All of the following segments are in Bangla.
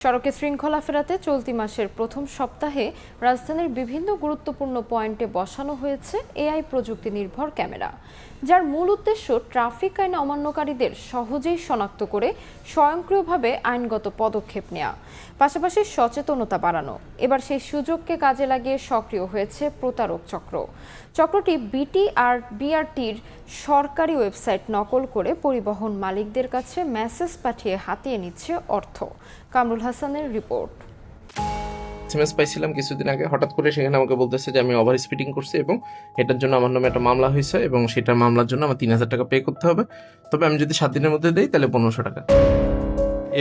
সড়কে শৃঙ্খলা ফেরাতে চলতি মাসের প্রথম সপ্তাহে রাজধানীর বিভিন্ন গুরুত্বপূর্ণ পয়েন্টে বসানো হয়েছে এআই প্রযুক্তি নির্ভর ক্যামেরা, যার মূল উদ্দেশ্য ট্রাফিক আইন অমান্যকারীদের সহজেই শনাক্ত করে স্বয়ংক্রিয়ভাবে আইনগত পদক্ষেপ নেওয়া, পাশাপাশি সচেতনতা বাড়ানো। এবার সেই সুযোগকে কাজে লাগিয়ে সক্রিয় হয়েছে প্রতারক চক্র। চক্রটি বিটি আর বিআরটির সরকারি ওয়েবসাইট নকল করে পরিবহন মালিকদের কাছে মেসেজ পাঠিয়ে হাতিয়ে নিচ্ছে অর্থ। কামরুল হাসানের রিপোর্ট। এসএমএস পাইছিলাম কিছুদিন আগে, হঠাৎ করে সেখানে আমাকে বলতেছে যে আমি ওভার স্পিডিং করছি এবং এটার জন্য আমার নামে একটা মামলা হয়েছে এবং সেটার মামলার জন্য আমার ৩,০০০ টাকা পে করতে হবে। তবে আমি যদি 7 দিনের মধ্যে দিই তাহলে ১৫০০ টাকা।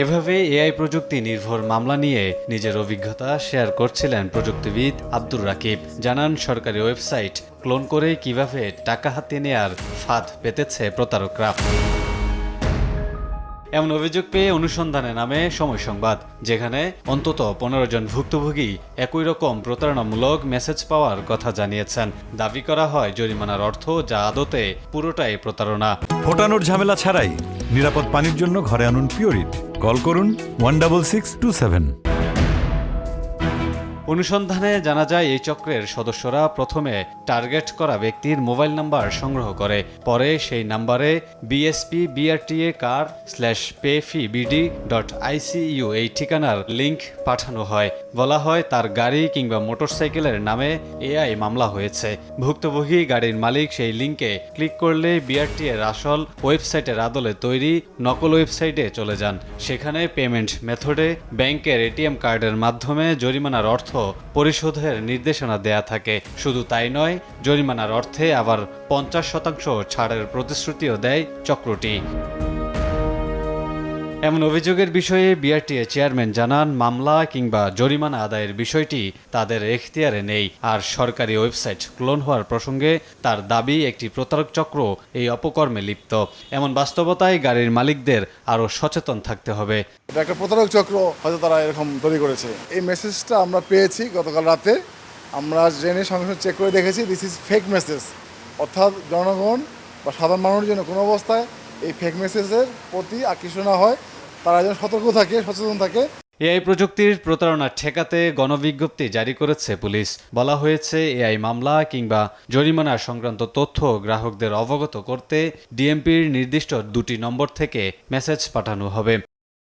এভাবে এআই প্রযুক্তি নির্ভর মামলা নিয়ে নিজের অভিজ্ঞতা শেয়ার করছিলেন প্রযুক্তিবিদ আব্দুর রাকিব। জানান, সরকারি ওয়েবসাইট ক্লোন করে কিভাবে টাকা হাতিয়ে নেয়ার ফাঁদ পেতেছে প্রতারকরা। এমন অভিযোগ পেয়ে অনুসন্ধানে নামে সময় সংবাদ, যেখানে অন্তত 15 জন ভুক্তভোগী একই রকম প্রতারণামূলক মেসেজ পাওয়ার কথা জানিয়েছেন। দাবি করা হয় জরিমানার অর্থ, যা আদতে পুরোটাই প্রতারণা। ফোটানোর ঝামেলা ছাড়াই নিরাপদ পানির জন্য ঘরে আনুন পিওরিট। কল করুন 16627। অনুসন্ধানে জানা যায়, এই চক্রের সদস্যরা প্রথমে টার্গেট করা ব্যক্তির মোবাইল নাম্বার সংগ্রহ করে, পরে সেই নাম্বারে bspbrta.payfeebd.icu এই ঠিকানার লিংক পাঠানো হয়। বলা হয় তার গাড়ি কিংবা মোটরসাইকেলের নামে এআই মামলা হয়েছে। ভুক্তভোগী গাড়ির মালিক সেই লিংকে ক্লিক করলে বিআরটি এর আসল ওয়েবসাইটের আদলে তৈরি নকল ওয়েবসাইটে চলে যান। সেখানে পেমেন্ট মেথডে ব্যাংকের এটিএম কার্ডের মাধ্যমে জরিমানার অর্থ পরিশোধের নির্দেশনা দেয়া থাকে। শুধু তাই নয়, জরিমানার অর্থে আবার 50% ছাড়ের প্রতিশ্রুতিও দেয় চক্রটি। এমন অভিযোগের বিষয়ে বিআরটিএ চেয়ারম্যান জানান, মামলা কিংবা জরিমানা আদায়ের বিষয়টি তাদের এখতিয়ারে নেই। আর সরকারি ওয়েবসাইট ক্লোন হওয়ার প্রসঙ্গে তার দাবি, একটি প্রতারক চক্র এই অপকর্মে লিপ্ত। এমন বাস্তবতায় গাড়ির মালিকদের আরও সচেতন থাকতে হবে। এটা একটা প্রতারক চক্র, হয়তো তারা এরকম তৈরি করেছে। এই মেসেজটা আমরা পেয়েছি গতকাল রাতে, আমরা জেনে সঙ্গে সঙ্গে চেক করে দেখেছি দিস ইজ ফেক মেসেজ। অর্থাৎ জনগণ বা সাধারণ মানুষের জন্য কোনো অবস্থায় এই ফেক মেসেজের প্রতি আকৃষ্ট না হয়, তারা যেন সতর্ক থাকে, সচেতন থাকে। এআই প্রযুক্তির প্রতারণা ঠেকাতে গণবিজ্ঞপ্তি জারি করেছে পুলিশ। বলা হয়েছে, এআই মামলা কিংবা জরিমানা সংক্রান্ত তথ্য গ্রাহকদের অবগত করতে ডিএমপির নির্দিষ্ট 2টি নম্বর থেকে মেসেজ পাঠানো হবে।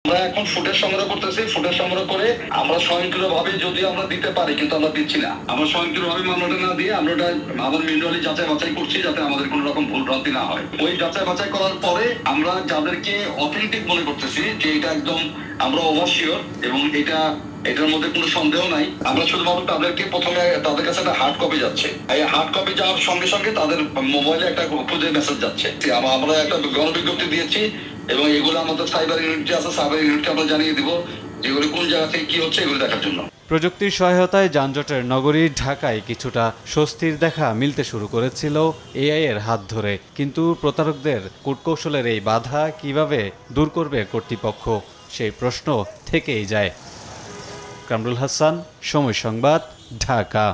আমরা এখন ফুটেজ সংগ্রহ করতেছি। ফুটেজ সংগ্রহ করে আমরা স্বয়ংক্রিয়ভাবে যদি আমরা দিতে পারি, কিন্তু আমরা দিচ্ছি না। আমরা স্বয়ংক্রিয়ভাবে মামলাটা না দিয়ে আমরা ওটা আবার ম্যানুয়ালি যাচাই বাছাই করছি, যাতে আমাদের কোনো রকম ভুল ভ্রান্তি না হয়। ওই যাচাই বাছাই করার পরে আমরা যাদেরকে অথেন্টিক মনে করতেছি যে এটা একদম আমরা ওভারশিওর এবং এটার মধ্যে কোনো সন্দেহ নাই, আমরা শুধুমাত্র তাদেরকে প্রথমে তাদের কাছে একটা হার্ড কপি যাচ্ছে। এই হার্ড কপি যাওয়ার সঙ্গে সঙ্গে তাদের মোবাইলে একটা খুদে মেসেজ যাচ্ছে। আমরা একটা গণবিজ্ঞপ্তি দিয়েছি এবং এগুলো আমাদের সাইবার ইউনিট আছে, সাইবার ইউনিটকে আমরা জানিয়ে দিব যেগুলো কোন জায়গা থেকে কি হচ্ছে এগুলো দেখার জন্য। প্রযুক্তির সহায়তায় যানজটের নগরী ঢাকায় কিছুটা স্বস্তির দেখা মিলতে শুরু করেছিল এআই এর হাত ধরে। কিন্তু প্রতারকদের কূটকৌশলের এই বাধা কিভাবে দূর করবে কর্তৃপক্ষ, সেই প্রশ্ন থেকেই যায়। কামরুল হাসান, সময় সংবাদ, ঢাকা।